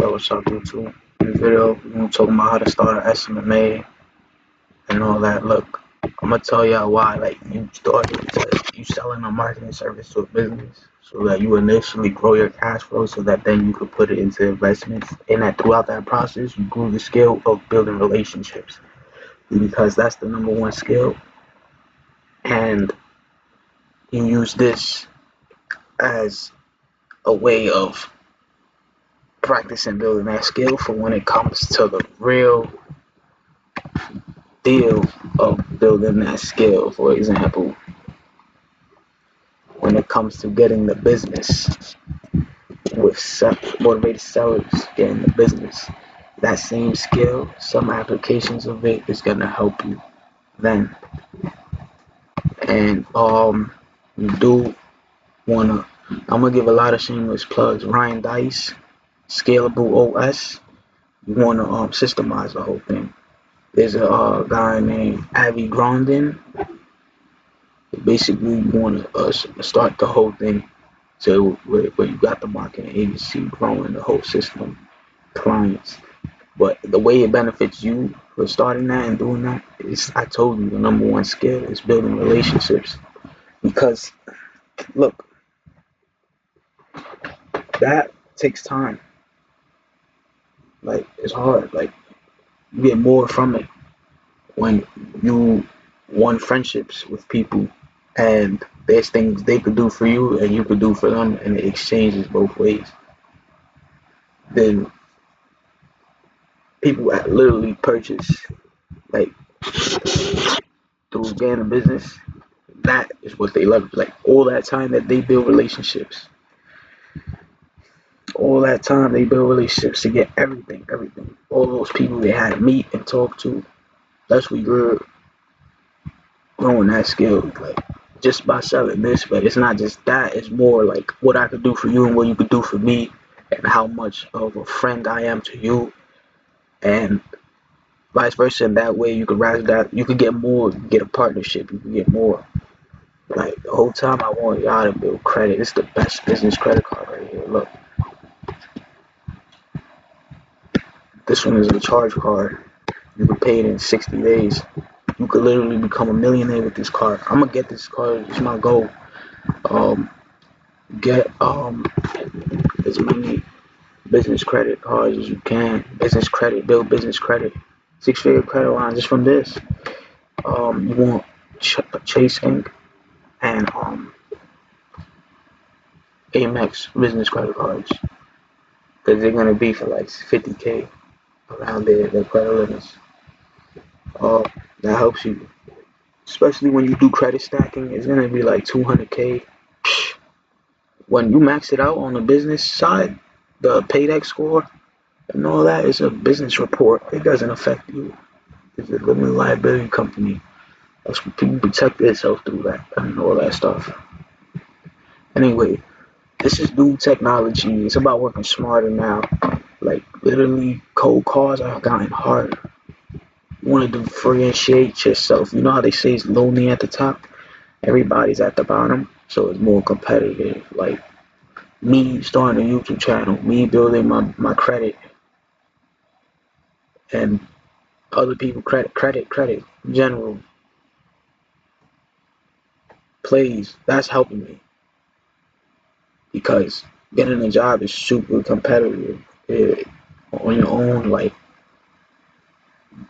Yo, what's up, YouTube? In this video, we're gonna talk about how to start an SMMA and all that. Look, I'm gonna tell y'all why. Like, you selling a marketing service to a business so that you initially grow your cash flow, so that then you could put it into investments. And that throughout that process, you grew the skill of building relationships, because that's the number one skill. And you use this as a way of practicing building that skill for when it comes to the real deal of building that skill. For example, when it comes to getting the business, with motivated sellers getting the business, that same skill, some applications of it is gonna help you then. And you do wanna, I'm gonna give a lot of shameless plugs. Ryan Dice, Scalable OS. You wanna systemize the whole thing. There's a guy named Avi Grondin. Basically, you want to start the whole thing to where you got the marketing agency growing the whole system, clients. But the way it benefits you for starting that and doing that is, I told you, the number one skill is building relationships. Because, look, that takes time. Like, it's hard. Like, you get more from it when you won friendships with people, and there's things they could do for you and you could do for them, and it exchanges both ways. Then people that literally purchase, like, through getting a business, that is what they love. Like, all that time that they build relationships, all that time they build relationships to get everything. All those people they had to meet and talk to, that's what you're growing that skill. Like, just by selling this, but it's not just that. It's more like what I could do for you and what you could do for me, and how much of a friend I am to you, and vice versa. And that way, you could rise that. You could get more. Get a partnership. You can get more. Like, the whole time, I want y'all to build credit. It's the best business credit card right here. Look, this one is a charge card. You can pay it in 60 days. You could literally become a millionaire with this card. I'm gonna get this card. It's my goal. Get as many business credit cards as you can. Business credit, build business credit. 6-figure credit line just from this. You want Chase Inc. and Amex business credit cards, because they're gonna be for like 50K around there. The credit limits. Uh, that helps you, especially when you do credit stacking. It's gonna be like 200K. When you max it out on the business side, the paydex score and all that is a business report. It doesn't affect you. It's a limited liability company. That's what people protect themselves through that and all that stuff. Anyway, this is new technology. It's about working smarter now. Like, literally, cold calls have gotten harder. You want to differentiate yourself. You know how they say it's lonely at the top? Everybody's at the bottom, so it's more competitive. Like, me starting a YouTube channel, me building my credit, and other people credit in general plays, that's helping me, because getting a job is super competitive. On your own, like,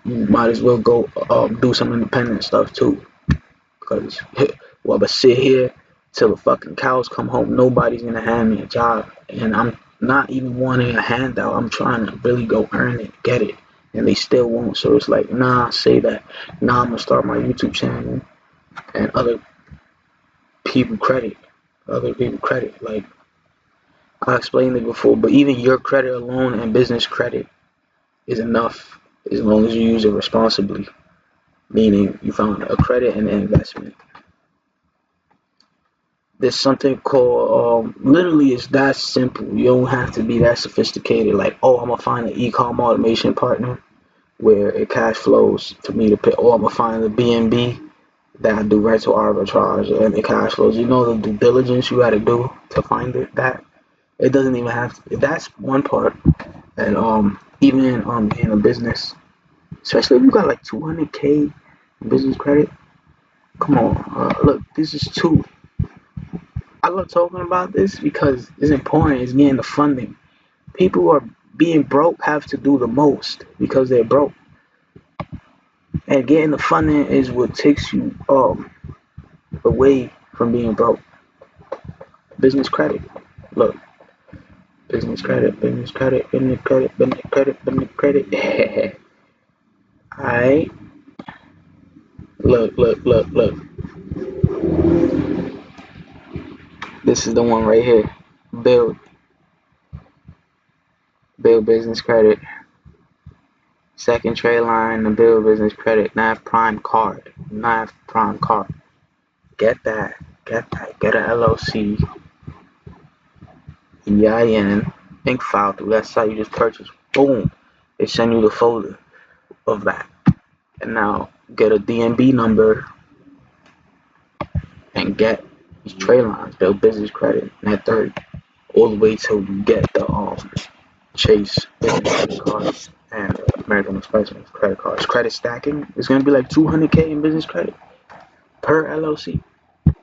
you might as well go do some independent stuff too, because well, but sit here till the fucking cows come home, nobody's gonna hand me a job, and I'm not even wanting a handout. I'm trying to really go earn it, get it, and they still won't. So it's like, nah, say that. Nah, I'm gonna start my YouTube channel, and other people credit. Like, I explained it before, but even your credit alone and business credit is enough, as long as you use it responsibly. Meaning, you found a credit and an investment. There's something called, literally, it's that simple. You don't have to be that sophisticated. Like, oh, I'm gonna find an e-com automation partner where it cash flows for me to pay. Oh, I'm gonna find a BNB that I do rental arbitrage and it cash flows. You know the due diligence you got to do to find it. That it doesn't even have to. That's one part. And even in a business, especially if you got like 200K in business credit. Come on, look, this is two. I love talking about this because it's important. It's getting the funding. People who are being broke have to do the most because they're broke, and getting the funding is what takes you away from being broke. Business credit. Look, business credit, business credit, business credit, business credit, business credit. Alright. Look. This is the one right here. Build. Build business credit. Second trade line, the build business credit. NAV Prime card. NAV Prime card. Get that. Get that. Get a LLC. EIN. Ink file through that site you just purchased. Boom. They send you the folder of that. And now get a DMB number and get these trade lines, build business credit, and that third, all the way till you get the Chase business credit cards and American Express credit cards. Credit stacking is gonna be like 200K in business credit per LLC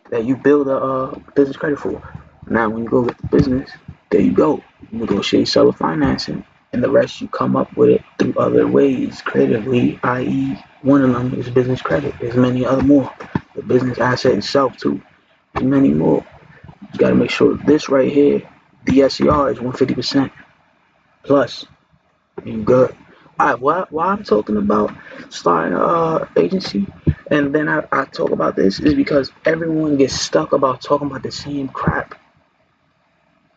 that you build a business credit for. Now, when you go get the business, there you go. You negotiate seller financing, and the rest you come up with it through other ways, creatively, i.e., one of them is business credit. There's many other more. The business asset itself too. There's many more. You got to make sure this right here, DSCR is 150% plus. You good. Alright, why I'm talking about starting an agency and then I talk about this is because everyone gets stuck about talking about the same crap.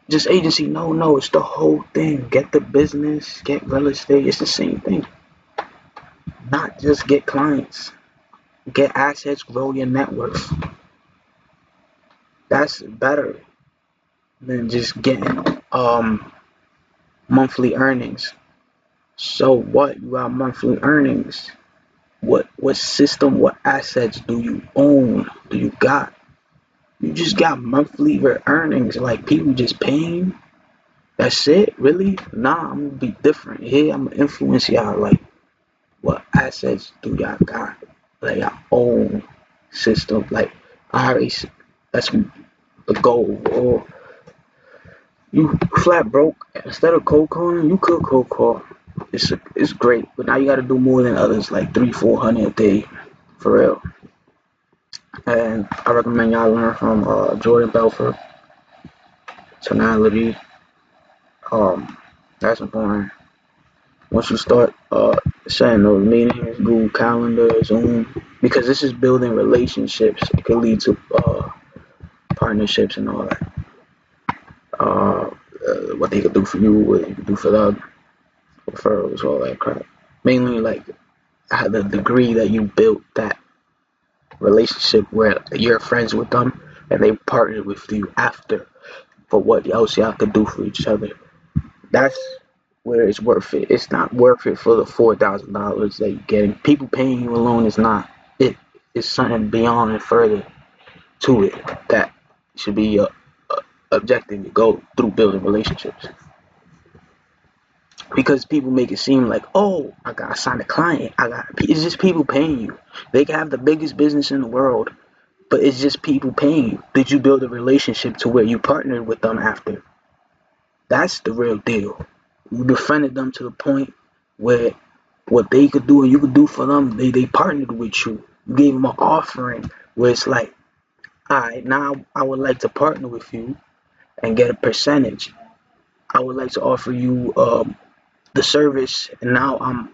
Just agency, no, it's the whole thing. Get the business, get real estate, it's the same thing. Not just get clients. Get assets, grow your net worth. That's better than just getting monthly earnings. So what? You got monthly earnings. What system, what assets do you own? Do you got? You just got monthly earnings, like people just paying. That's it, really? Nah, I'm gonna be different. Here I'm gonna influence y'all. Like, what assets do y'all got? Like your own system. Like, I already, that's the goal. Or you flat broke. Instead of cold calling, you could cold call. It's great, but now you got to do more than others, like 300-400 a day, for real. And I recommend y'all learn from Jordan Belfort, tonality. That's important. Once you start setting those meetings, Google Calendar, Zoom, because this is building relationships. It could lead to partnerships and all that. What they could do for you, what you could do for them, referrals, all that crap. Mainly like the degree that you built that relationship where you're friends with them and they partner with you after for what else y'all could do for each other. That's where it's worth it. It's not worth it for the $4,000 that you're getting. People paying you alone is not. It is something beyond and further to it that should be your objective to go through building relationships. Because people make it seem like, oh, I gotta sign a client. It's just people paying you. They can have the biggest business in the world, but it's just people paying you. Did you build a relationship to where you partnered with them after? That's the real deal. You befriended them to the point where what they could do and you could do for them, they partnered with you. You gave them an offering where it's like, all right, now I would like to partner with you and get a percentage. I would like to offer you the service, and now I'm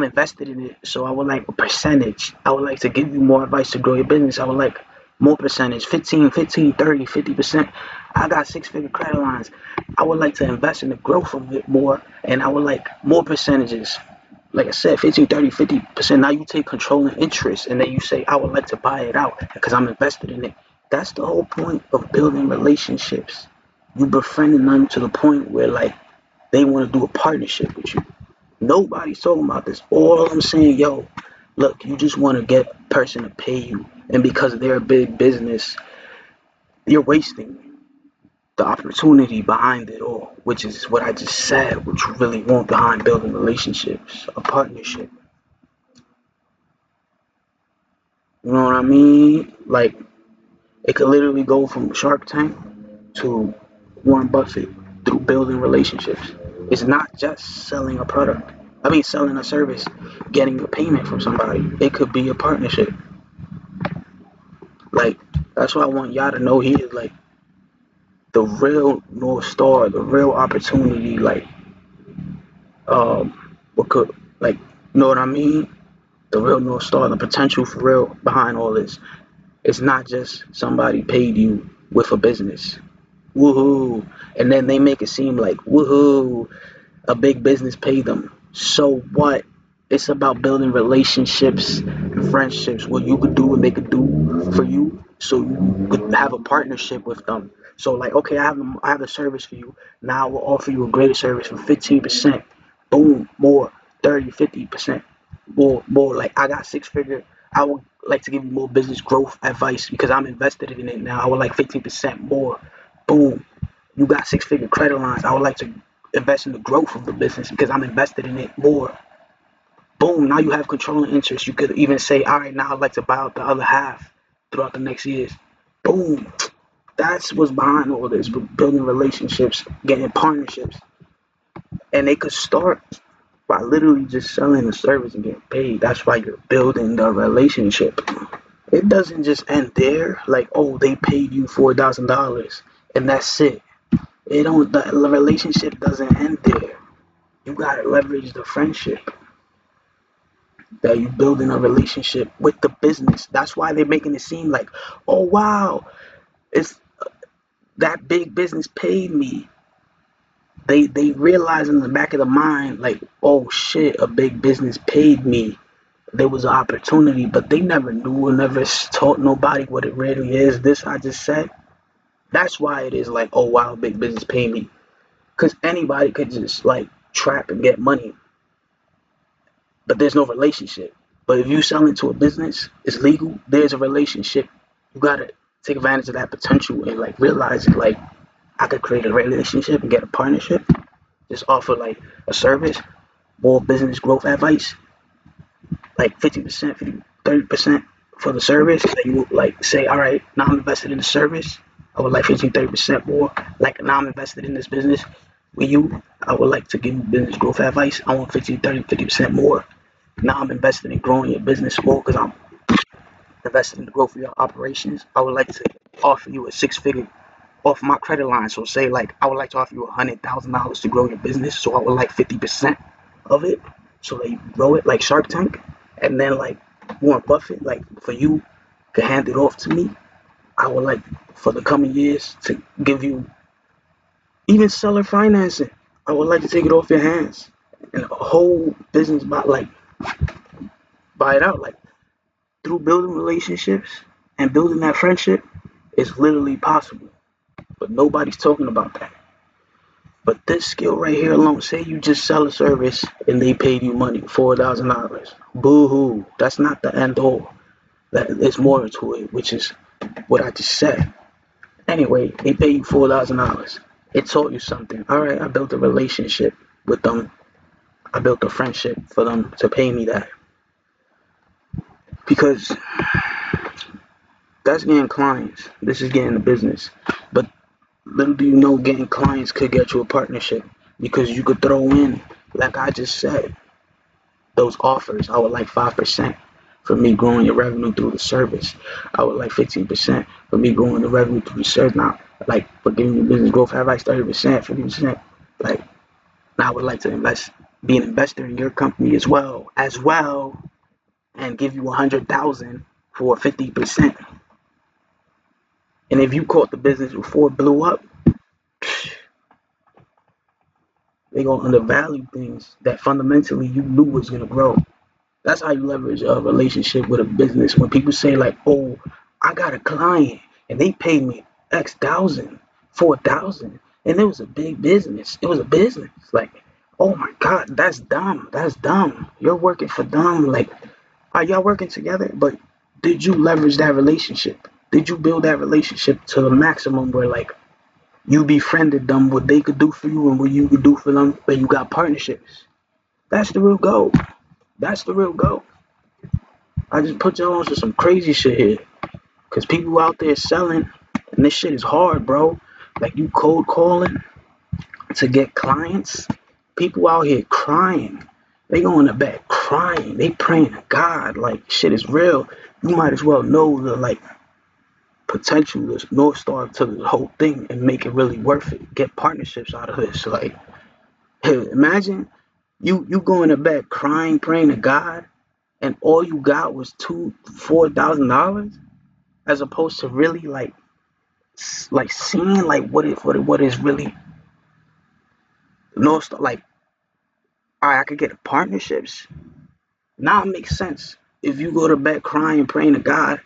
invested in it, so I would like a percentage. I would like to give you more advice to grow your business. I would like more percentage, 15, 30, 50%. I got six-figure credit lines. I would like to invest in the growth of it more, and I would like more percentages. Like I said, 15, 30, 50%. Now you take controlling interest, and then you say, I would like to buy it out because I'm invested in it. That's the whole point of building relationships. You befriending them to the point where, like, they want to do a partnership with you. Nobody's talking about this. All I'm saying, yo, look, you just want to get a person to pay you, and because they're a big business, you're wasting. the opportunity behind it all, which is what I just said, what you really want behind building relationships, a partnership. You know what I mean? Like, it could literally go from Shark Tank to Warren Buffett through building relationships. It's not just selling a product. I mean, selling a service, getting a payment from somebody. It could be a partnership. Like, that's what I want y'all to know here. Like, the real North Star, the real opportunity, like, what could, like, you know what I mean? The real North Star, the potential for real behind all this. It's not just somebody paid you with a business. Woohoo. And then they make it seem like, woohoo, a big business paid them. So what? It's about building relationships and friendships, what you could do and they could do for you, so you could have a partnership with them. So like, okay, I have a service for you. Now I will offer you a greater service for 15%. Boom, more, 30, 50%. More like I got six figure. I would like to give you more business growth advice because I'm invested in it now. I would like 15% more. Boom. You got six figure credit lines. I would like to invest in the growth of the business because I'm invested in it more. Boom. Now you have controlling interest. You could even say, all right, now I'd like to buy out the other half throughout the next years. Boom. That's what's behind all this, building relationships, getting partnerships. And they could start by literally just selling a service and getting paid. That's why you're building the relationship. It doesn't just end there. Like, oh, they paid you $4,000 and that's it. It don't. The relationship doesn't end there. You gotta leverage the friendship that you build in a relationship with the business. That's why they're making it seem like, oh wow, it's that big business paid me. They realize in the back of the mind like, oh shit, a big business paid me. There was an opportunity, but they never knew or never taught nobody what it really is. This I just said. That's why it is like, oh wow, big business paid me. Because anybody could just like trap and get money, but there's no relationship. But if you sell into a business, it's legal. There's a relationship. You gotta take advantage of that potential and like realize it. Like I could create a relationship and get a partnership. Just offer like a service, more business growth advice, like 50%, 50, 30% for the service. And you like say, all right, now I'm invested in the service. I would like 15, 30% more. Like now I'm invested in this business with you. I would like to give you business growth advice. I want 15, 30, 50% more. Now I'm invested in growing your business more because I'm invested in the growth of your operations. I would like to offer you a six figure off my credit line. So say like I would like to offer you $100,000 to grow your business. So I would like 50% of it so that you can grow it like Shark Tank. And then like Warren Buffett, like for you to hand it off to me, I would like for the coming years to give you even seller financing. I would like to take it off your hands and a whole business buy it out. Like through building relationships and building that friendship is literally possible. But nobody's talking about that. But this skill right here alone, say you just sell a service and they paid you money, $4,000. Boo hoo. That's not the end all. There's more to it, which is what I just said. Anyway, they pay you $4,000. It taught you something. All right, I built a relationship with them. I built a friendship for them to pay me that. Because that's getting clients. This is getting the business. But little do you know, getting clients could get you a partnership because you could throw in, like I just said, those offers. I would like 5% for me growing your revenue through the service. I would like 15% for me growing the revenue through the service. Now, like for giving you business growth advice, 30%, 50%. Like, now I would like to be an investor in your company as well, and give you 100,000 for 50%. And if you caught the business before it blew up, they're gonna undervalue things that fundamentally you knew was gonna grow. That's how you leverage a relationship with a business. When people say like, "Oh, I got a client and they paid me X thousand, 4,000, and it was a big business. It was a business." Like, oh my God, that's dumb. That's dumb. You're working for them. Like, are y'all working together? But did you leverage that relationship? Did you build that relationship to the maximum where like You befriended them, what they could do for you and what you could do for them, and you got partnerships. That's the real goal. That's the real goal. I just put y'all on to some crazy shit here. Cause people out there selling, and this shit is hard, bro. Like you cold calling to get clients. People out here crying. They going to bed crying. They praying to God. Like shit is real. You might as well know the like potential, this North Star to the whole thing and make it really worth it. Get partnerships out of this. Like, hey, imagine you going to bed crying, praying to God, and all you got was $4,000, as opposed to really like seeing like what is really North Star. Like, all right, I could get partnerships. Now it makes sense. If you go to bed crying, praying to God,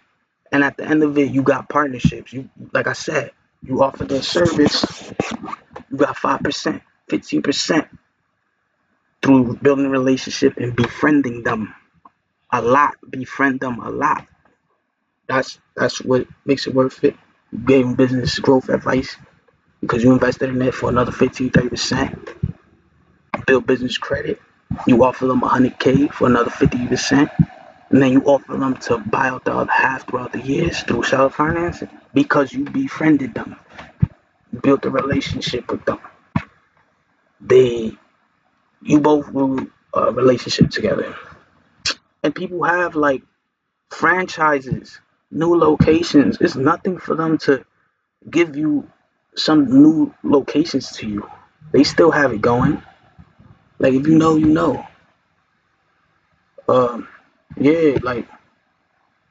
and at the end of it, you got partnerships. You, like I said, you offer their service. You got 5%, 15% through building a relationship and befriending them a lot. Befriend them a lot. That's what makes it worth it. You gave them business growth advice because you invested in it for another 15, 30%. Build business credit. You offer them 100K for another 50%. And then you offer them to buy out the other half throughout the years through seller financing because you befriended them, built a relationship with them. You both grew a relationship together. And people have like franchises, new locations. It's nothing for them to give you some new locations to you. They still have it going. Like if you know, you know. Um, yeah, like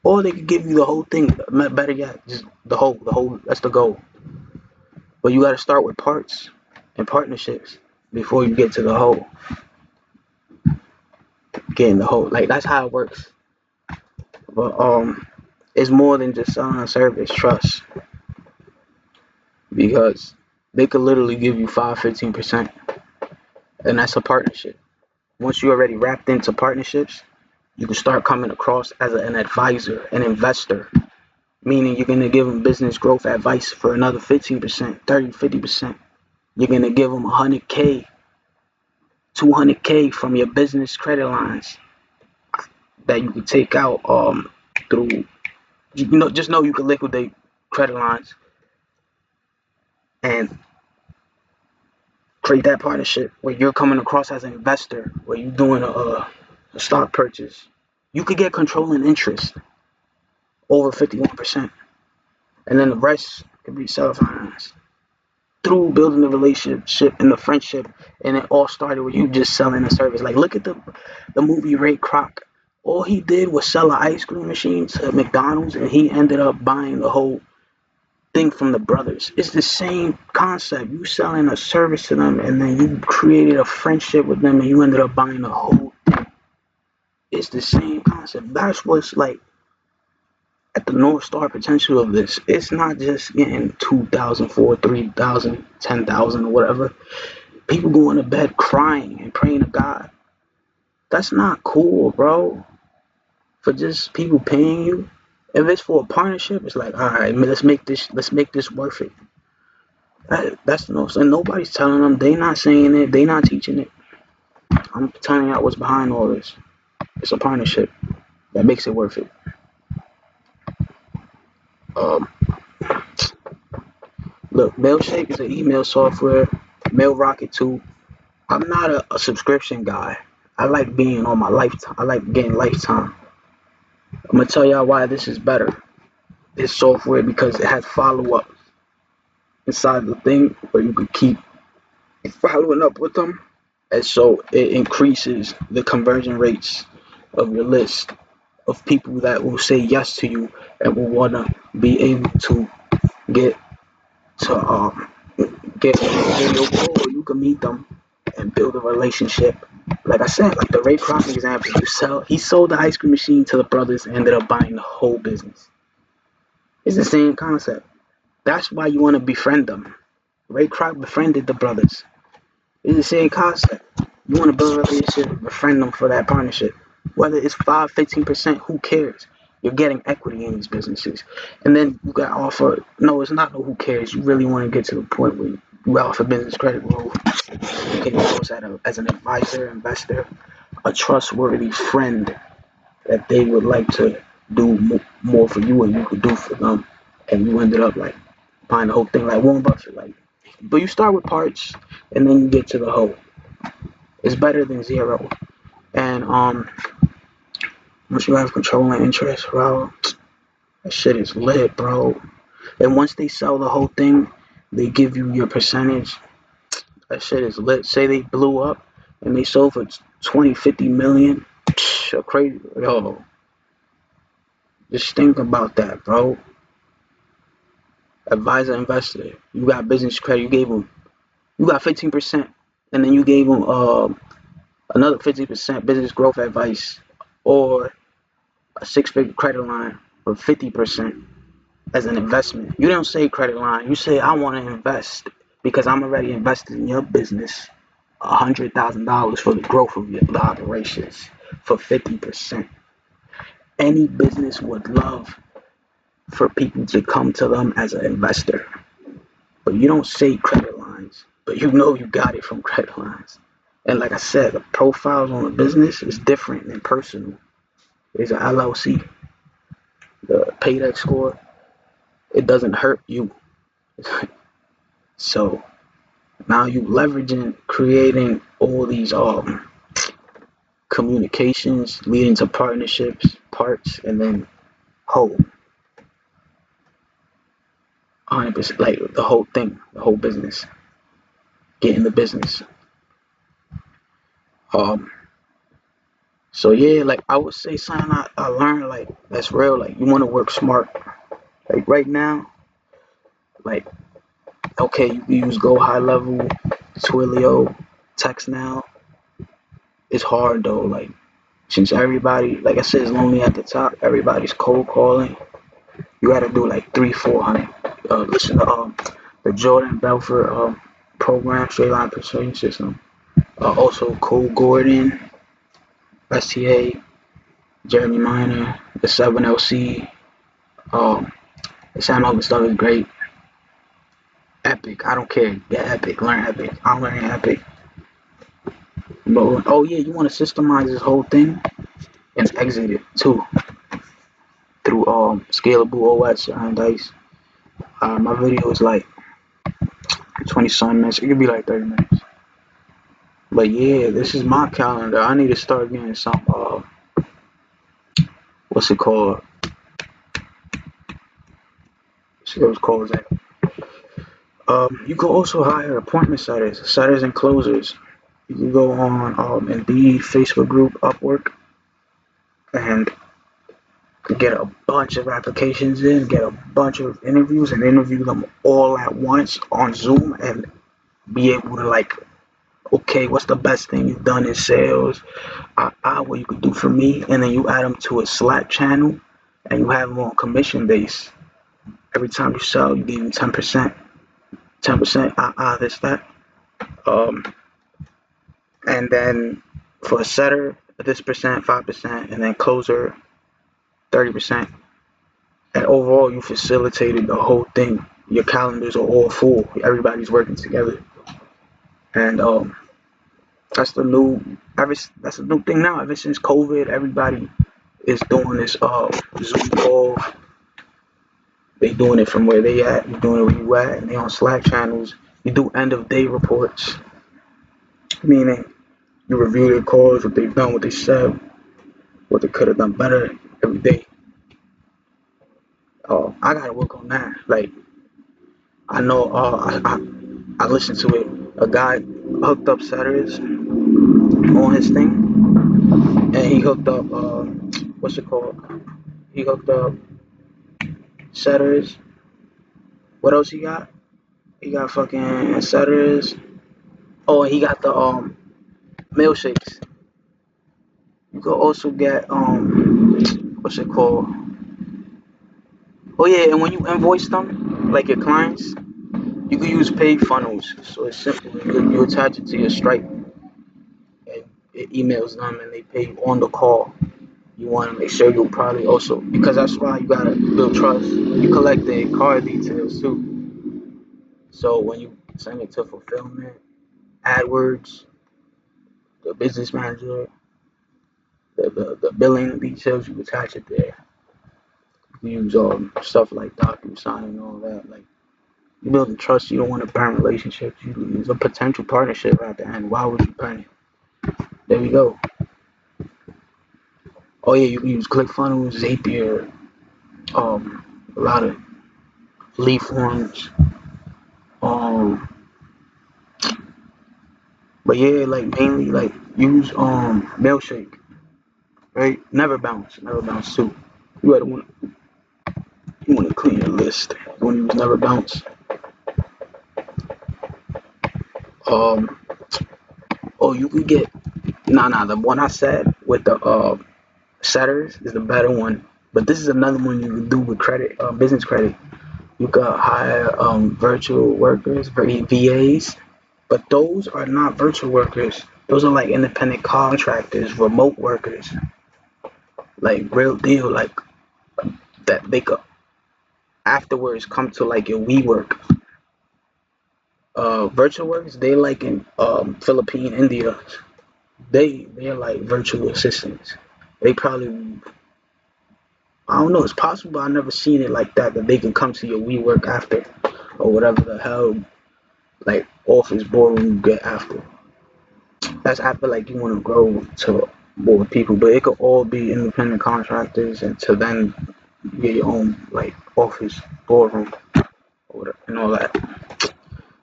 or they could give you the whole thing. Better yet, just the whole. That's the goal. But you got to start with parts and partnerships before you get to the whole. Getting the whole. Like that's how it works. But it's more than just selling a service. Trust, because they could literally give you 5, 15%, and that's a partnership. Once you already wrapped into partnerships, you can start coming across as an advisor, an investor, meaning you're going to give them business growth advice for another 15%, 30, 50%. You're going to give them 100K, 200K from your business credit lines that you can take out through, just know you can liquidate credit lines and create that partnership where you're coming across as an investor, where you're doing a stock purchase. You could get controlling interest over 51%, and then the rest could be self-financed through building the relationship and the friendship. And it all started with you just selling a service. Like look at the movie Ray Kroc. All he did was sell an ice cream machine to McDonald's, and he ended up buying the whole thing from the brothers. It's the same concept. You selling a service to them, and then you created a friendship with them, and you ended up buying the whole thing. It's the same concept. That's what's like at the North Star potential of this. It's not just getting 2,000, 3,000, 10,000, or whatever. People going to bed crying and praying to God. That's not cool, bro. For just people paying you. If it's for a partnership, it's like, all right, man, let's make this worth it. That's no, and nobody's telling them. They not saying it. They not teaching it. I'm telling y'all what's behind all this. It's a partnership that makes it worth it. Um, Look, Mailshake is an email software. MailRocket too. I'm not a subscription guy. I like being on my lifetime. I like getting lifetime. I'm gonna tell y'all why this is better. This software because it has follow up inside the thing where you can keep following up with them, and so it increases the conversion rates of your list of people that will say yes to you and will wanna be able to get to get in your goal. You can meet them and build a relationship. Like I said, like the Ray Kroc example, he sold the ice cream machine to the brothers and ended up buying the whole business. It's the same concept. That's why you want to befriend them. Ray Kroc befriended the brothers. It's the same concept. You want to build a relationship, befriend them for that partnership. Whether it's 5, 15%, who cares? You're getting equity in these businesses. And then you got offer, no, it's not no who cares. You really want to get to the point where you offer business credit growth. You can use as an advisor, investor, a trustworthy friend that they would like to do more for you and you could do for them. And you ended up like buying the whole thing like Warren Buffett. Like, but you start with parts and then you get to the whole. It's better than zero. And once you have controlling interest, bro, that shit is lit, bro. And once they sell the whole thing, they give you your percentage. That shit is lit. Say they blew up and they sold for 20, 50 million. Crazy. Yo, just think about that, bro. Advisor, investor. You got business credit. You got 15%, and then you gave them another 50% business growth advice, or a six-figure credit line for 50% as an investment. You don't say credit line. You say I want to invest because I'm already invested in your business $100,000 for the growth of the operations for 50%. Any business would love for people to come to them as an investor. But you don't say credit lines, but you know you got it from credit lines. And like I said, the profiles on a business is different than personal. There's an LLC, the paydex score. It doesn't hurt you. So now you leveraging, creating all these communications, leading to partnerships, parts, and then whole. 100%, like the whole thing, the whole business, getting the business. Um, so yeah, like I would say something I learned like that's real. Like you want to work smart. Like right now, like okay, you can use Go High Level, Twilio, Text Now. It's hard though. Like since everybody, like I said, is lonely at the top. Everybody's cold calling. You got to do like 300, 400. Listen to the Jordan Belfort program, Straight Line Persuasion System. Also Cole Gordon, STA, Jeremy Minor, the 7LC. Um, the SMMA stuff is great. Epic. I don't care. Get Epic. Learn Epic. I'm learning Epic. But oh yeah, you want to systemize this whole thing and exit it too through scalable OS and Dice. My video is like 20 some minutes. It could be like 30 minutes. But yeah, this is my calendar. I need to start getting some what's it called? Shit was called that. You can also hire appointment setters and closers. You can go on Indeed, Facebook group, Upwork, and get a bunch of applications in, get a bunch of interviews, and interview them all at once on Zoom, and be able to like, okay, what's the best thing you've done in sales? What you could do for me, and then you add them to a Slack channel, and you have them on commission base. Every time you sell, you give them 10%, 10%, this, that. Um, and then for a setter, this percent, 5%, and then closer, 30%. And overall, you facilitated the whole thing. Your calendars are all full. Everybody's working together, and that's the new. That's the new thing now. Ever since COVID, everybody is doing this Zoom call. They doing it from where they at. You doing it where you at, and they on Slack channels. You do end of day reports, meaning you review their calls, what they've done, what they said, what they could have done better every day. I gotta work on that. Like I know, I listened to it. A guy hooked up setters on his thing, and he hooked up what's it called? He hooked up setters. What else he got? He got fucking setters. Oh, and he got the milkshakes. You could also get what's it called? Oh yeah, and when you invoice them, like your clients, you can use paid funnels. So it's simple. You attach it to your Stripe, and it emails them, and they pay you on the call. You want to make sure you probably also, because that's why you gotta build trust. You collect the card details too. So when you send it to fulfillment, AdWords, the business manager, the billing details, you attach it there. You use stuff like DocuSign and all that. Like you building trust. You don't want to burn relationships. You use a potential partnership at the end. Why would you burn it? There we go. Oh yeah, you can use ClickFunnels, Zapier, a lot of lead forms. Um, but yeah, like mainly like use Mailshake, right? Never bounce too. You gotta want to clean your list. You want to use Never Bounce. Um, oh, you could get the one I said with the setters is the better one. But this is another one you can do with credit, business credit. You could hire virtual workers, VAs, but those are not virtual workers. Those are like independent contractors, remote workers, like real deal, like that they could afterwards come to like your WeWork. Virtual workers, they like in Philippine, India. They're like virtual assistants. They probably, I don't know, it's possible. I've never seen it like that they can come to your WeWork after or whatever the hell like office boardroom you get after. That's after like you want to grow to more people, but it could all be independent contractors until then you get your own like office boardroom or whatever, and all that.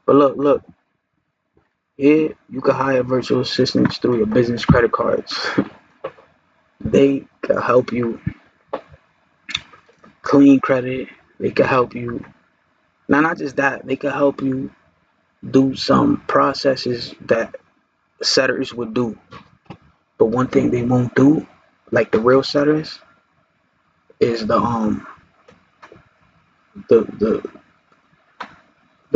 But look, here you can hire virtual assistants through your business credit cards. They can help you clean credit. They can help you. Now, not just that, they can help you do some processes that setters would do. But one thing they won't do, like the real setters, is the the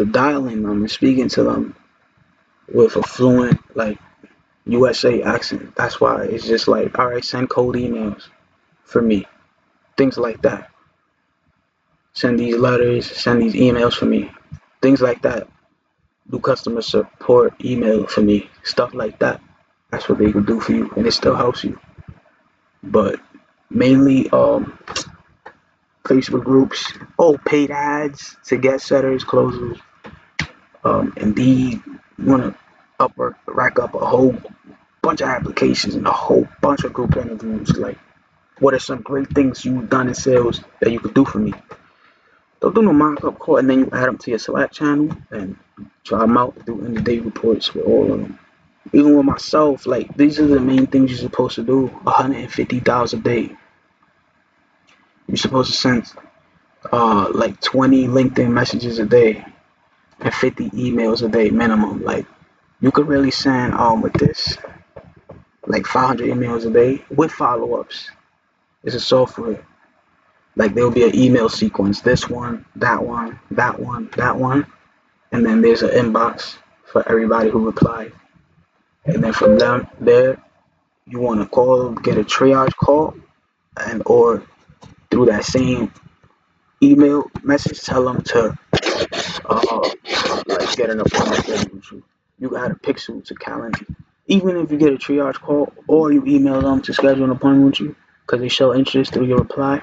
dialing them and speaking to them with a fluent like USA accent. That's why it's just like, all right, send cold emails for me, things like that. Send these letters, send these emails for me, things like that. Do customer support email for me, stuff like that. That's what they can do for you, and it still helps you. But mainly, Facebook groups, paid ads to get setters, closers. Indeed, you want to rack up a whole bunch of applications and a whole bunch of group interviews. Like, what are some great things you've done in sales that you could do for me? Don't do no mock-up call, and then you add them to your Slack channel and try them out. Do end-of-day reports with all of them. Even with myself, like these are the main things you're supposed to do. 150,000 a day. You're supposed to send like 20 LinkedIn messages a day and 50 emails a day minimum. Like you could really send with this like 500 emails a day with follow-ups. It's a software. Like there'll be an email sequence. This one, that one, that one, that one, and then there's an inbox for everybody who replied. And then from there, you want to call them, get a triage call, and or through that same email message, tell them to uh, like get an appointment scheduled with you. You got a pixel to calendar. Even if you get a triage call or you email them to schedule an appointment with you because they show interest through your reply,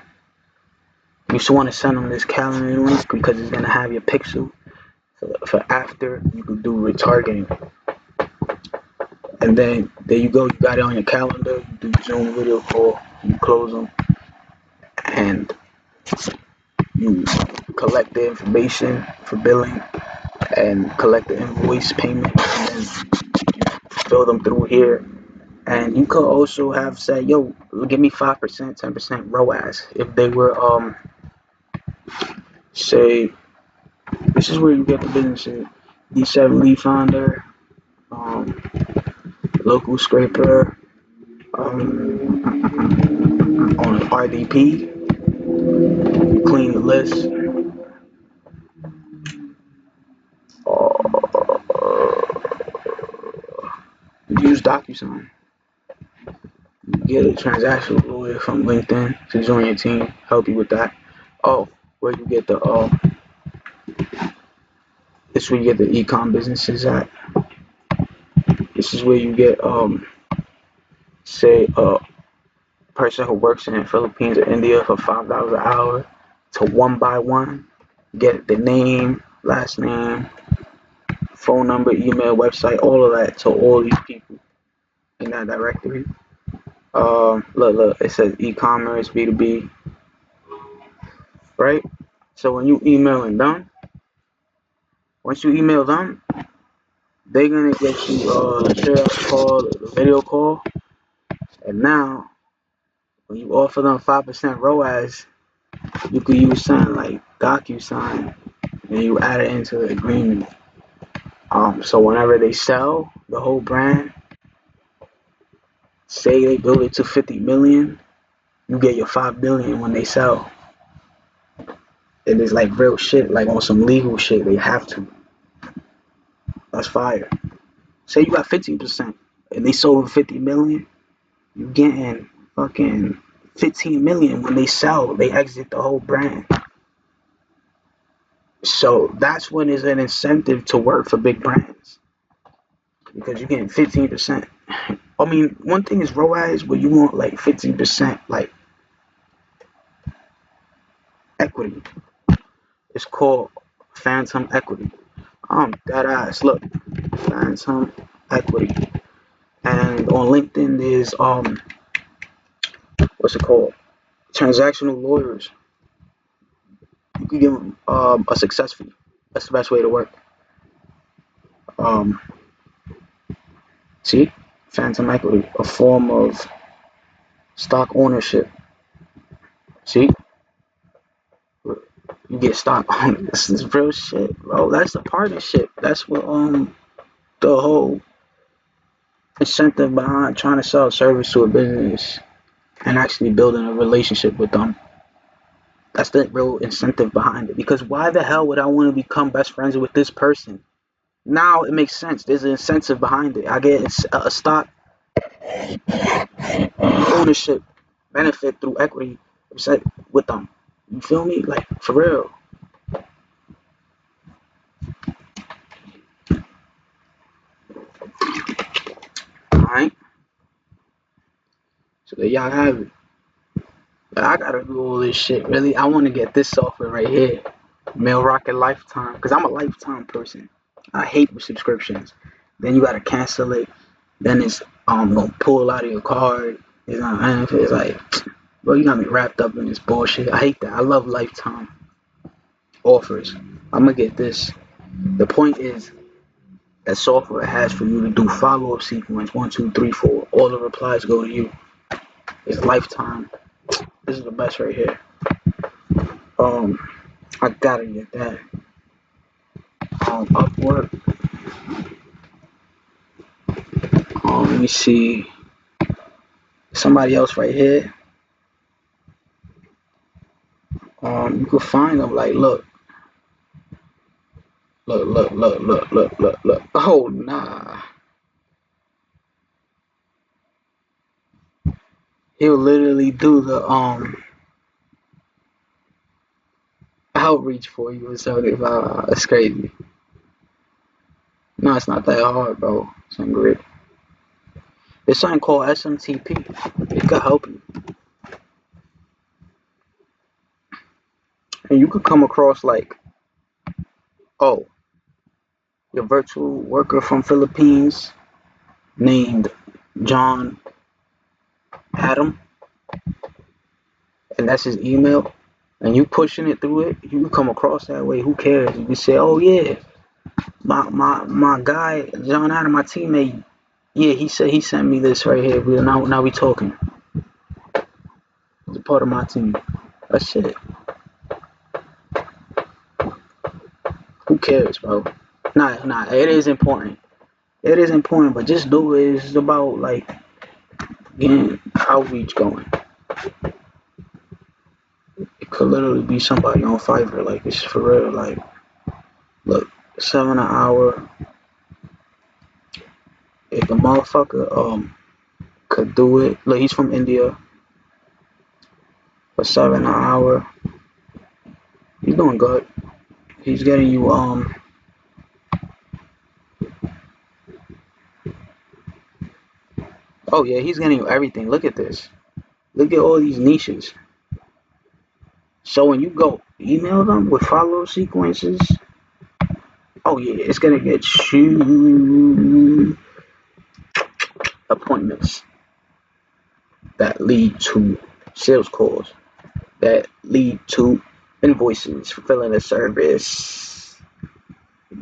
you just want to send them this calendar link because it's gonna have your pixel for after you can do retargeting. And then there you go. You got it on your calendar. You do Zoom video call. You close them and you collect the information for billing and collect the invoice payment and then fill them through here. And you could also have said, yo, give me 5%, 10% ROAS. If they were, say, this is where you get the business in. D7 lead finder, um, local scraper, on RDP, clean the list. Use DocuSign. Get a transactional software from LinkedIn to join your team, help you with that. Oh, where you get the this is where you get the e-com businesses at. This is where you get say a person who works in the Philippines or India for $5 an hour to one by one get the name, last name, phone number, email, website, all of that to all these people in that directory. Look, it says e-commerce, B2B, right? So when you emailing them, once you email them, they're gonna get you a sales call, a video call, and now when you offer them 5% ROAS, you could use something like DocuSign, and you add it into the agreement. So whenever they sell the whole brand, say they build it to 50 million, you get your 5 billion when they sell. It is like real shit, like on some legal shit. They have to. That's fire. Say you got 15% and they sold 50 million, you getting fucking 15 million when they sell. They exit the whole brand. So that's when it's an incentive to work for big brands because you're getting 15%. I mean, one thing is ROAS, but you want like 15% like equity. It's called phantom equity. That ass. Look, phantom equity. And on LinkedIn, there's what's it called? Transactional lawyers. You can give them a success fee. That's the best way to work. Um, see, phantom equity, a form of stock ownership. See, you get stock on this is real shit, bro. That's a partnership. That's what the whole incentive behind trying to sell service to a business and actually building a relationship with them. That's the real incentive behind it. Because why the hell would I want to become best friends with this person? Now it makes sense. There's an incentive behind it. I get a stock ownership benefit through equity with them. You feel me? Like for real. Alright. So there y'all have it. But I gotta do all this shit. Really, I want to get this software right here. Mail Rocket Lifetime. Because I'm a lifetime person. I hate subscriptions. Then you gotta cancel it. Then it's gonna pull out of your card. It's not. It's like, bro, you got me wrapped up in this bullshit. I hate that. I love lifetime offers. I'm gonna get this. The point is that software has for you to do follow-up sequence 1, 2, 3, 4. All the replies go to you. It's lifetime. This is the best right here. I gotta get that. Upwork. Let me see. Somebody else right here. You can find them. Like, look. Look. Oh, nah. He'll literally do the outreach for you or something. It's crazy. No, it's not that hard, bro. Something great. There's something called SMTP. It could help you. And you could come across like, oh, your virtual worker from Philippines named John Adam, and that's his email. And you pushing it through it, you can come across that way. Who cares? You can say, oh yeah, my guy John Adam, my teammate. Yeah, he said he sent me this right here. Now we talking. He's a part of my team. That's it. Who cares, bro? Nah. It is important. It is important, but just do it. It's about like getting outreach going. It could literally be somebody on Fiverr. Like it's for real. Like, look, 7 an hour. If the motherfucker could do it, look, he's from India. for 7 an hour. He's doing good. He's getting you oh yeah, he's getting you everything. Look at this. Look at all these niches. So when you go email them with follow sequences, oh yeah, it's gonna get you appointments that lead to sales calls, that lead to invoices, fulfilling a service,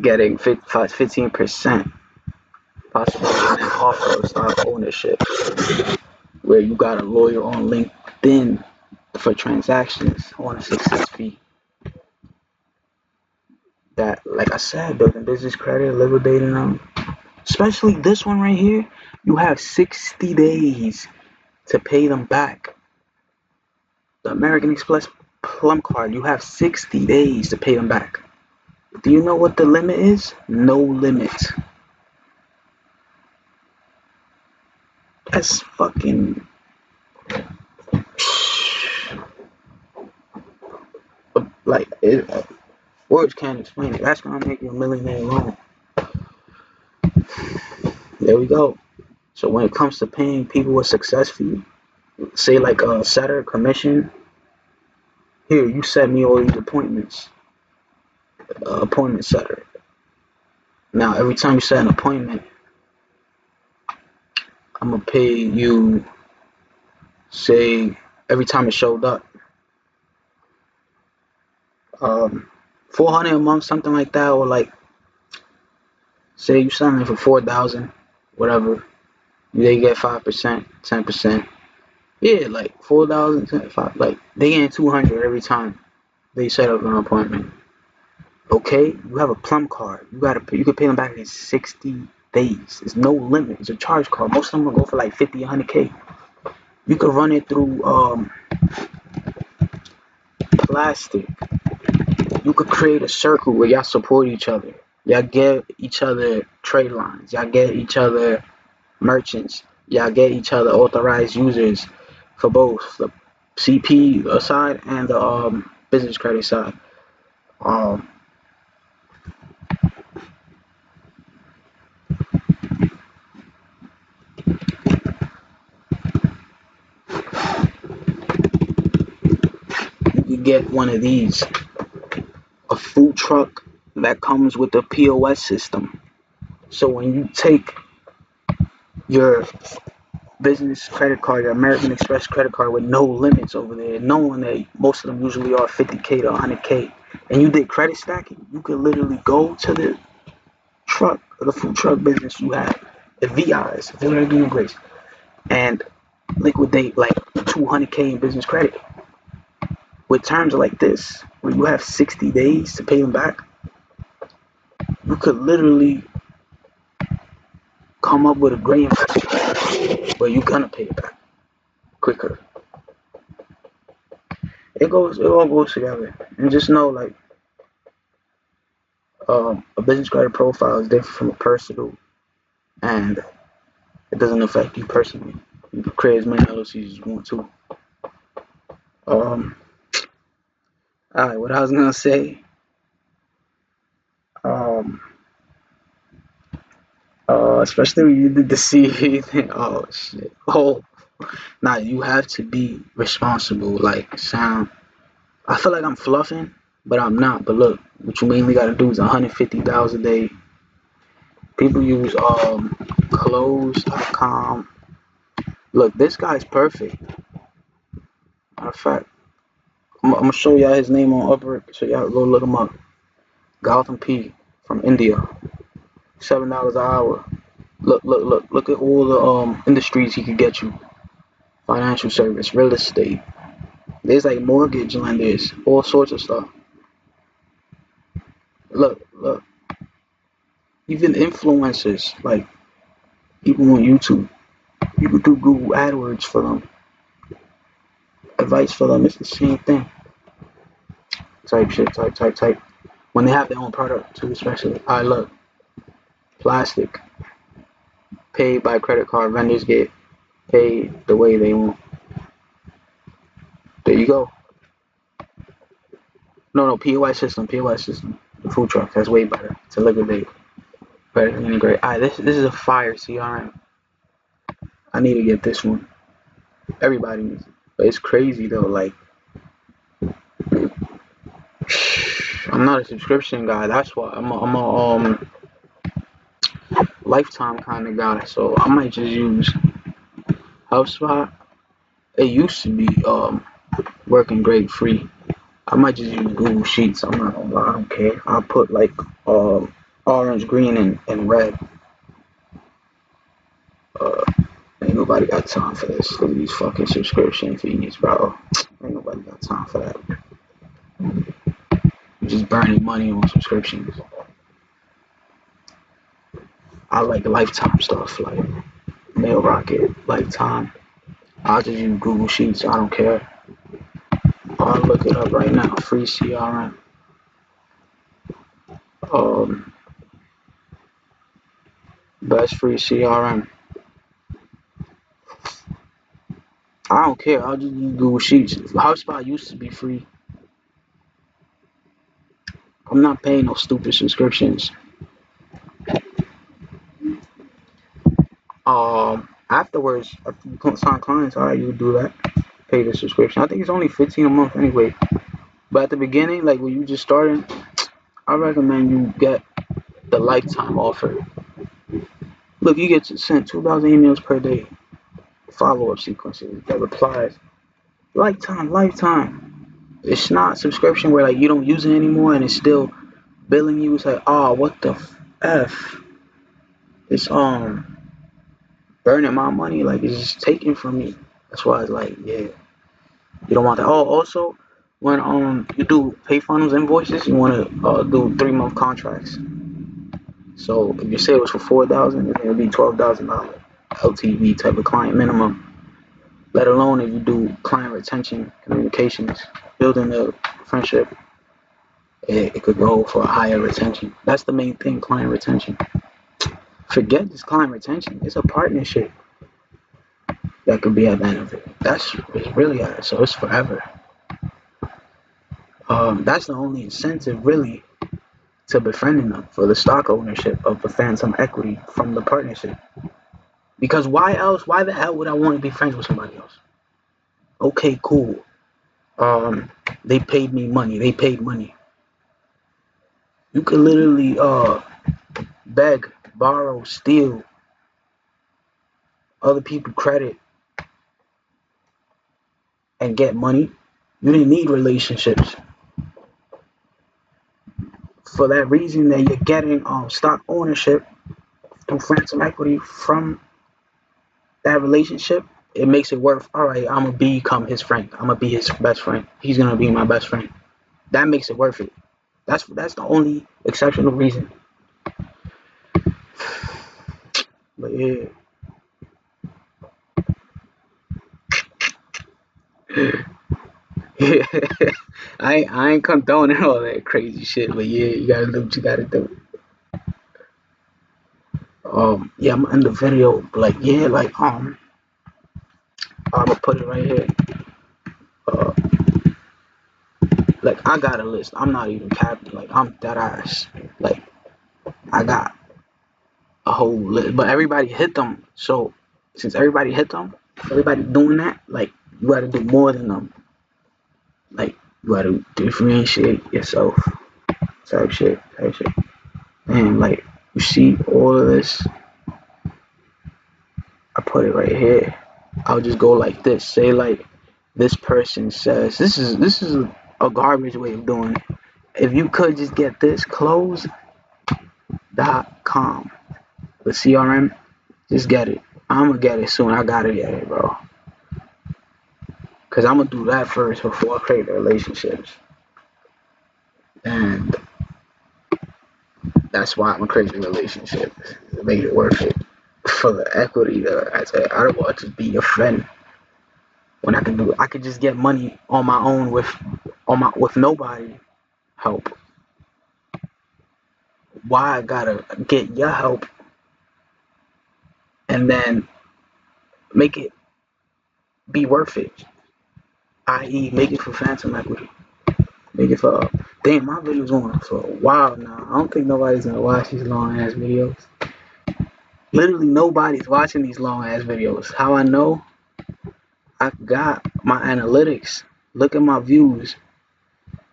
getting 15% possibly an offer of stock ownership, where you got a lawyer on LinkedIn for transactions on a success fee. That, like I said, building business credit, liquidating them. Especially this one right here, you have 60 days to pay them back. The American Express Plum Card, you have 60 days to pay them back. Do you know what the limit is? No limit. That's fucking. Like, words can't explain it. That's gonna make you a millionaire alone. There we go. So when it comes to paying people a success fee, say like a setter commission, here you set me all these appointments, appointment setter. Now every time you set an appointment, I'm gonna pay you, say every time it showed up, 400 a month, something like that, or like say you selling it for 4,000, whatever. They get 5%, 10%. Yeah, like 4,000, 5, like they getting 200 every time they set up an appointment. Okay, you have a plum card. You gotta pay, you can pay them back in 60 days. There's no limit. It's a charge card. Most of them will go for like 50, 100K. You could run it through plastic. You could create a circle where y'all support each other. Y'all get each other trade lines. Y'all get each other merchants. Y'all get each other authorized users for both the CP side and the business credit side. Um, you could get one of these, a food truck that comes with a POS system. So when you take your business credit card, your American Express credit card with no limits over there, knowing that most of them usually are 50K to 100K, and you did credit stacking, you could literally go to the truck, the food truck business you have, the VIs, Victory Union Grace, and liquidate like 200K in business credit. With terms like this, when you have 60 days to pay them back, you could literally come up with a great investment where you're gonna pay it back quicker. It all goes together. And just know, like, a business credit profile is different from a personal, and it doesn't affect you personally. You can create as many LLCs as you want to. Um, alright, what I was gonna say, um, especially when you did the CE thing. Oh shit. Oh, now you have to be responsible. Like, sound. I feel like I'm fluffing, but I'm not. But look, what you mainly gotta do is 150,000 a day. People use clothes.com. Look, this guy's perfect. Matter of fact, I'm gonna show y'all his name on Upwork, so y'all go look him up. Gautam P from India, $7 an hour. Look at all the industries he could get you. Financial service, real estate. There's like mortgage lenders, all sorts of stuff. Look. Even influencers, like people on YouTube, you could do Google AdWords for them. Advice for them, it's the same thing. Type shit, type. When they have their own product too, especially. Alright, look. Plastic. Paid by credit card. Vendors get paid the way they want. There you you go. No, POS system. The food truck. That's way better to liquidate. Better than integrate. Alright, this is a fire CRM. I need to get this one. Everybody needs it. But it's crazy though, like I'm not a subscription guy. That's why I'm a lifetime kind of guy. So I might just use HubSpot. It used to be working great free. I might just use Google Sheets. I'm not gonna lie, I don't care. I'll put like orange, green, and red. Uh, ain't nobody got time for this. Look at these fucking subscription fees, bro. Ain't nobody got time for that. You're just burning money on subscriptions. I like lifetime stuff, like Mail Rocket, Lifetime. I'll just use Google Sheets. I don't care. I'll look it up right now. Free CRM. Um, best free CRM. I don't care. I'll just use Google Sheets. HubSpot used to be free. I'm not paying no stupid subscriptions. Afterwards, after you sign clients, alright, you do that. Pay the subscription. I think it's only 15 a month anyway. But at the beginning, like when you just starting, I recommend you get the lifetime offer. Look, you get sent 2,000 emails per day, follow-up sequences, that replies. Lifetime. It's not subscription where like you don't use it anymore and it's still billing you. It's like, oh, what the f? It's burning my money. Like it's just taken from me. That's why it's like, yeah, you don't want that. Oh, also, when you do pay funnels invoices, you want to do 3-month contracts. So if you say it was for 4,000, it'll be $12,000 LTV type of client minimum. Let alone if you do client retention, communications, building a friendship, it could go for a higher retention. That's the main thing, client retention. Forget this client retention. It's a partnership that could be at the end of it. It's really at it, so it's forever. That's the only incentive really to befriending them for the stock ownership of the phantom equity from the partnership. Because why else? Why the hell would I want to be friends with somebody else? Okay, cool. They paid me money. They paid money. You could literally beg, borrow, steal other people credit and get money. You didn't need relationships. For that reason that you're getting stock ownership through phantom equity from that relationship, it makes it worth, all right, I'm going to become his friend. I'm going to be his best friend. He's going to be my best friend. That makes it worth it. That's the only exceptional reason. But yeah. Yeah. I ain't condoning all that crazy shit, but yeah, you gotta do what you gotta do. Yeah, I'm gonna end the video, but like, yeah, like, I'm gonna put it right here. Uh, like, I got a list. I'm not even capping. Like, I'm dead ass. Like, I got a whole list, but everybody hit them. So, since everybody hit them, everybody doing that, like, you gotta do more than them. Like, you gotta differentiate yourself. Type shit. And, like, you see all of this, I put it right here. I'll just go like this. Say like this person says this is a garbage way of doing it. If you could just get this close.com, the CRM, just get it. I'm gonna get it soon. I gotta get it, bro. Cause I'm gonna do that first before I create the relationships. And that's why I'm gonna create the relationships. To make it worth it. For the equity that I said, I don't want to be your friend. When I could just get money on my own with nobody help. Why I gotta get your help and then make it be worth it? i.e. make it for phantom equity. Make it for damn, my video's on for a while now. I don't think nobody's gonna watch these long ass videos. Literally nobody's watching these long ass videos. How I know? I got my analytics. Look at my views.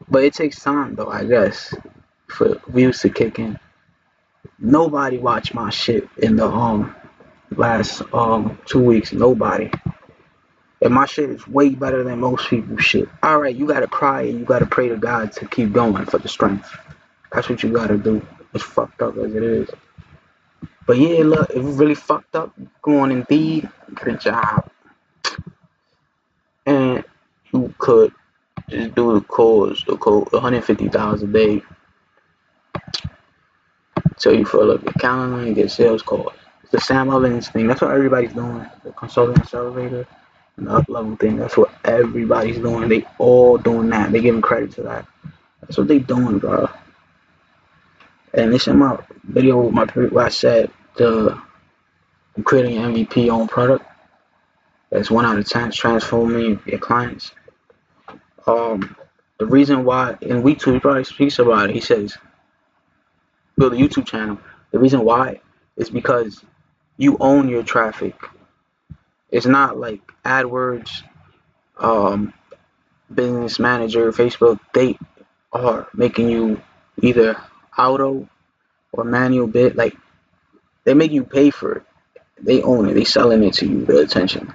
But it takes time though, I guess, for views to kick in. Nobody watched my shit in the last 2 weeks. Nobody. And my shit is way better than most people's shit. Alright, you gotta cry and you gotta pray to God to keep going for the strength. That's what you gotta do. As fucked up as it is. But yeah, look, if you really fucked up, go on Indeed, get a job. And you could just do the code, $150 a day. Tell you for like a calendar and get sales calls. It's the Sam Evans thing. That's what everybody's doing. The consulting accelerator and the up level thing. That's what everybody's doing. They all doing that. They giving credit to that. That's what they doing, bro. And it's in my video, where I said creating an MVP on product. That's 1 out of 10 transforming your clients. The reason why in week 2 he probably speaks about it. He says build a YouTube channel. The reason why is because you own your traffic. It's not like AdWords, Business Manager, Facebook. They are making you either auto or manual bid. Like they make you pay for it. They own it. They selling it to you. Their attention.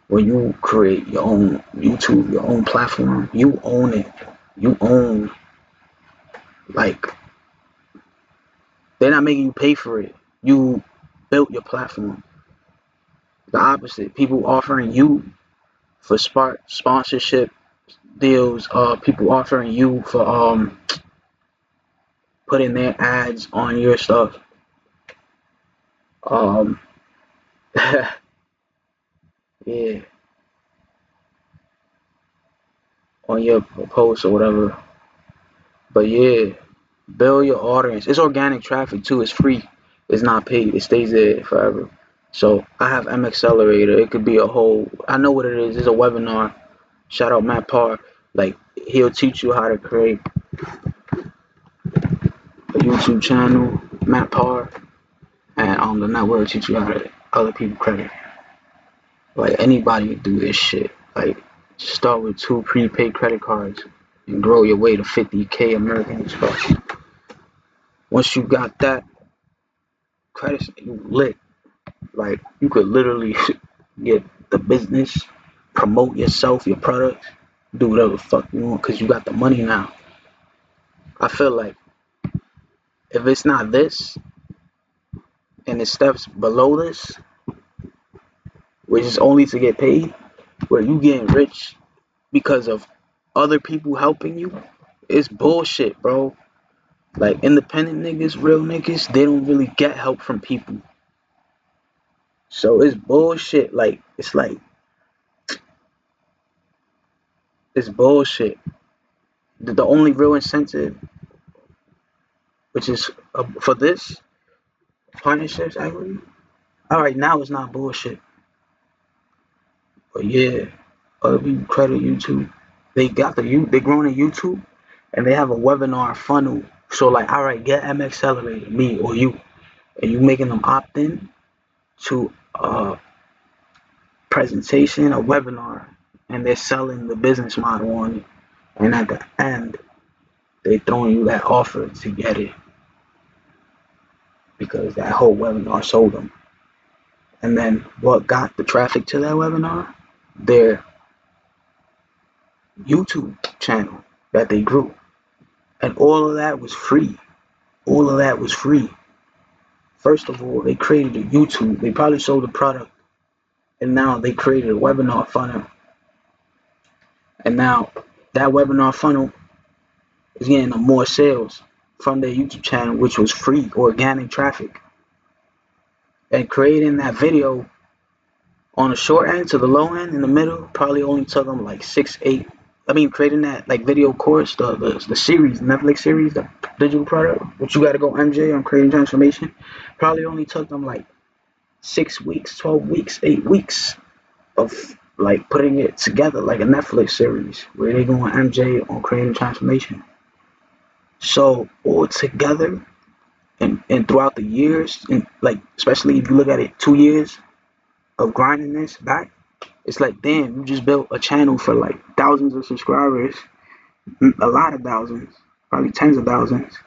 When you create your own YouTube, your own platform, you own it. You own, like, they're not making you pay for it. You built your platform. The opposite. People offering you for sponsorship deals. People offering you for putting their ads on your stuff. Um, yeah, on your post or whatever. But yeah, build your audience. It's organic traffic too. It's free. It's not paid. It stays there forever. So I have M Accelerator. It could be a whole. I know what it is. It's a webinar. Shout out Matt Parr. Like he'll teach you how to create a YouTube channel. Matt Parr, and on the network teach you how to other people credit. Like anybody can do this shit. Like start with 2 prepaid credit cards and grow your way to 50K American Express. Once you got that credit, you lit. Like you could literally get the business, promote yourself, your products, do whatever the fuck you want because you got the money now. I feel like if it's not this and the steps below this, which is only to get paid, where you getting rich because of other people helping you, it's bullshit, bro. Like independent niggas, real niggas, they don't really get help from people. So it's bullshit. Like it's bullshit. The only real incentive, which is for this partnerships, actually. All right, now it's not bullshit. But yeah, other people credit YouTube. They got they growing in YouTube, and they have a webinar funnel. So like, all right, get M Accelerated, me or you, and you making them opt in to a presentation, a webinar, and they're selling the business model on it. And at the end, they throwing you that offer to get it because that whole webinar sold them. And then what got the traffic to that webinar? Their YouTube channel that they grew. And all of that was free. All of that was free. First of all, they created a YouTube. They probably sold a product. And now they created a webinar funnel. And now that webinar funnel is getting them more sales from their YouTube channel, which was free, organic traffic. And creating that video on the short end to the low end in the middle probably only took them like 6-8. I mean, creating that like video course, the series, Netflix series, the digital product, which you got to go MJ on creating transformation, probably only took them like 6 weeks, 12 weeks, 8 weeks of like putting it together like a Netflix series where they go on MJ on creative transformation. So all together and throughout the years, and like especially if you look at it 2 years of grinding this back, it's like damn, you just built a channel for like thousands of subscribers, a lot of thousands, probably tens of thousands,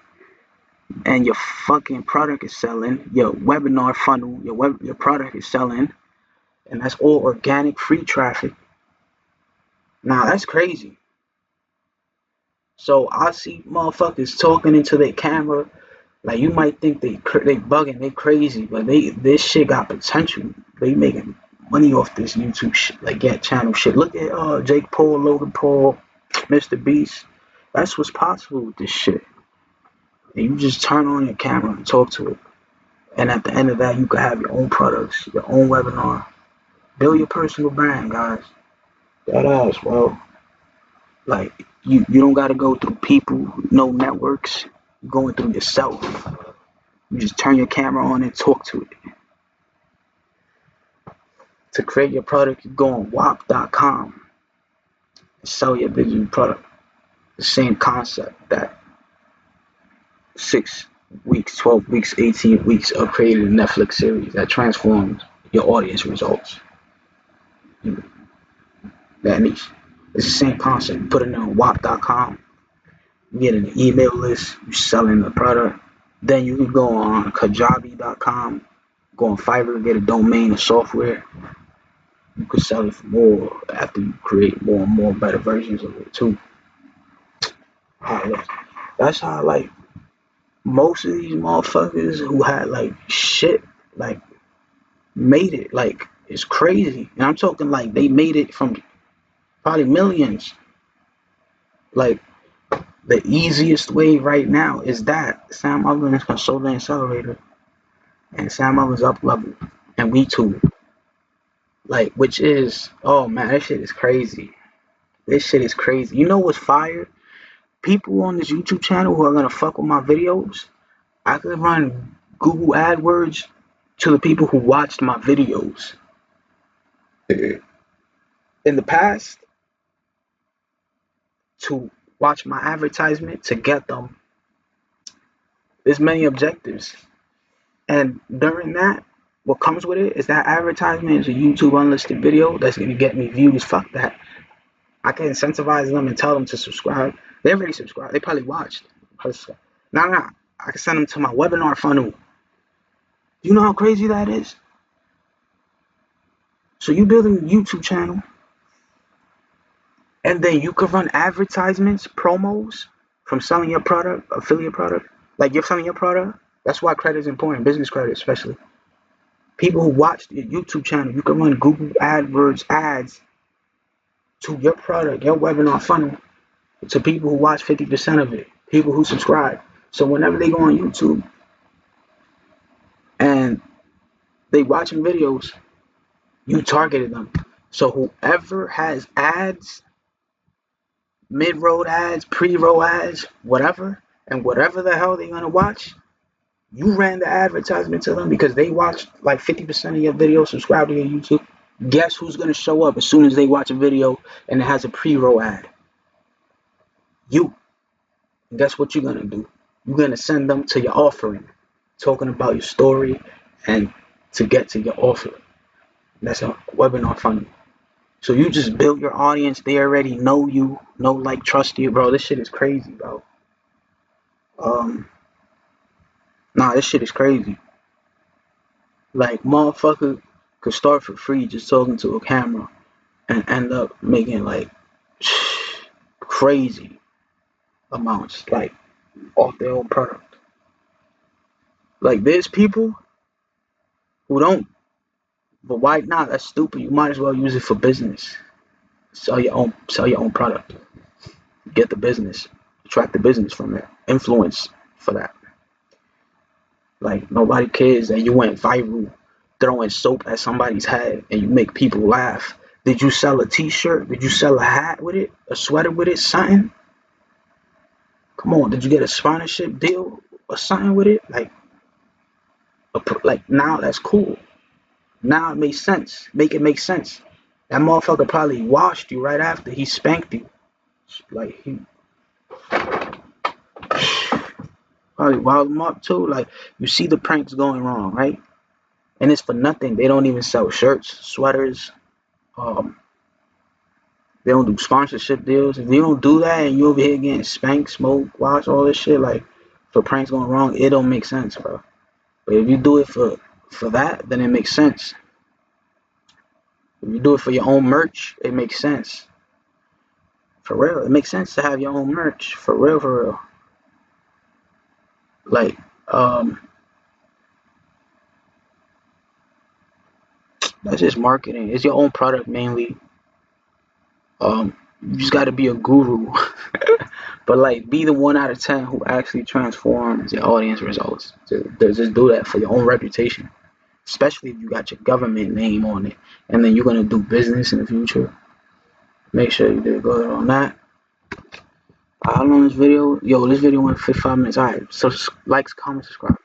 and your fucking product is selling, your webinar funnel, your product is selling, and that's all organic free traffic. Now that's crazy. So I see motherfuckers talking into their camera. Like you might think they bugging, they crazy, but this shit got potential. They making money off this YouTube shit, like get channel shit. Look at Jake Paul, Logan Paul, Mr. Beast. That's what's possible with this shit. And you just turn on your camera and talk to it. And at the end of that, you can have your own products, your own webinar. Build your personal brand, guys. That ass, bro. Like you don't gotta go through people, no networks. You're going through yourself. You just turn your camera on and talk to it. To create your product, you go on WAP.com and sell your digital product. The same concept that 6 weeks, 12 weeks, 18 weeks of creating a Netflix series that transforms your audience results. That niche. It's the same concept. Put it on WAP.com. You get an email list. You selling the product. Then you can go on Kajabi.com. Go on Fiverr, get a domain or software. You could sell it for more after you create more and more better versions of it too. That's how like most of these motherfuckers who had like shit like made it. Like it's crazy. And I'm talking like they made it from probably millions. Like the easiest way right now is that Sam Ovens Consulting Accelerator and Sam Ovens Up Level and We Too. Like which is oh man, that shit is crazy. This shit is crazy. You know what's fire? People on this YouTube channel who are gonna fuck with my videos, I could run Google AdWords to the people who watched my videos. In the past, to watch my advertisement to get them, there's many objectives. And during that, what comes with it is that advertisement is a YouTube unlisted video that's gonna get me views. Fuck that. I can incentivize them and tell them to subscribe. They already subscribed. They probably watched. Nah. I can send them to my webinar funnel. You know how crazy that is? So you build a YouTube channel, and then you can run advertisements, promos from selling your product, affiliate product. Like you're selling your product. That's why credit is important, business credit especially. People who watch your YouTube channel, you can run Google AdWords ads to your product, your webinar funnel, to people who watch 50% of it, people who subscribe. So whenever they go on YouTube and they watching videos, you targeted them. So whoever has ads, mid-road ads, pre-roll ads, whatever, and whatever the hell they're gonna watch, you ran the advertisement to them because they watched like 50% of your video, subscribe to your YouTube. Guess who's gonna show up as soon as they watch a video and it has a pre-roll ad? You. And guess what you're gonna do? You're gonna send them to your offering, talking about your story and to get to your offer. That's a webinar funnel. So you just built your audience. They already know you, know, like, trust you, bro. This shit is crazy, bro. This shit is crazy. Like, motherfucker could start for free just talking to a camera and end up making like crazy amounts, like off their own product. Like, there's people who don't, but why not? That's stupid. You might as well use it for business. Sell your own product. Get the business. Attract the business from it. Influence for that. Like, nobody cares that you went viral throwing soap at somebody's head and you make people laugh. Did you sell a t-shirt? Did you sell a hat with it? A sweater with it? Something? Come on, did you get a sponsorship deal or something with it? Like now that's cool. Now it makes sense. Make it make sense. That motherfucker probably washed you right after he spanked you. Like he probably wild him up too. Like you see the pranks going wrong, right? And it's for nothing. They don't even sell shirts, sweaters. Um, they don't do sponsorship deals. If you don't do that and you over here getting spanked, smoked, watch all this shit, like for pranks going wrong, it don't make sense, bro. But if you do it for that, then it makes sense. If you do it for your own merch, it makes sense. For real, it makes sense to have your own merch. For real, for real. Like, um, that's just marketing. It's your own product mainly. You just got to be a guru, but like be the 1 out of 10 who actually transforms your audience results. Just do that for your own reputation, especially if you got your government name on it, and then you're gonna do business in the future. Make sure you did good on that. How long this video? Yo, this video went 55 minutes. Alright, so likes, comment, subscribe.